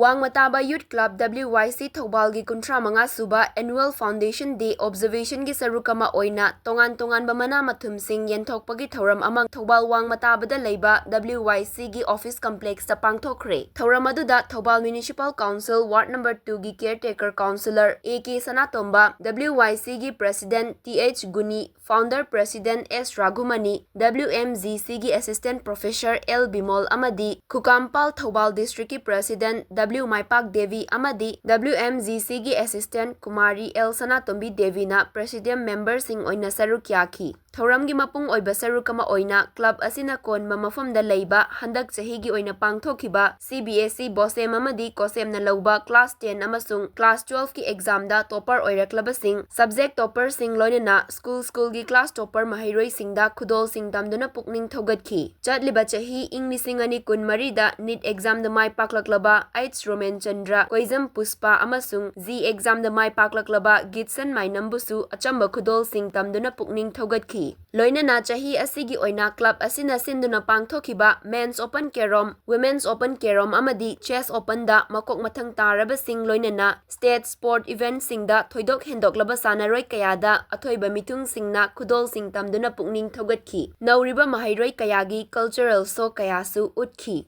Wangmataba Youth Club WYC THOUBALꯒꯤ 35 suba Annual Foundation Day Observation gi sarukama oina Tongan-Tonganba mana mathumsing yenthokpagi thauram amang THOUBAL Wangmatabada leiba WYC gi office complex ta Pangthokkhre. Thauram aduda THOUBAL Municipal Council Ward number 2 gi caretaker councillor AK Sanatomba, WYC gi President TH Guni, Founder President S Ragumani, WMGC gi Assistant Professor L Bimol amadi Kukampal THOUBAL District gi President W Maipak Devi amadi WMGC gi Assistant Kumari L Sanatombi Devi na President Member sing oina saruk yaki. Thauram gi mapung oiba sarukama oina club asina kon mamafamda leiba handak chahi gi oina pangthokhiba CBSE Bosem amadi Kosem na lauba class 10 amasung class 12 ki exam da topper oiraklaba sing subject topper sing loinana school gi class topper mahairoi singda khudol sing damduna pukning thogatki. Chatliba chahi ing lising ani kun marida NEET exam da mai paklaklaba Roman Chandra, Koizam Puspa amasung Z exam da mai paklaklaba Gitsan Mainambusu achamba khudol sing tamduna pukning thogatki. Loinana chahi asigi oina club asina sinduna pangthokhiba Men's Open Kerom, Women's Open Kerom amadi Chess Open da makok mathang taraba sing loinana State Sport Event singda thoidok hendoklaba sanaroi kayada athoiba mitung singna khudol sing tamduna pukning thogatki. Nauriba mahairoi kayagi cultural show kayasu utki.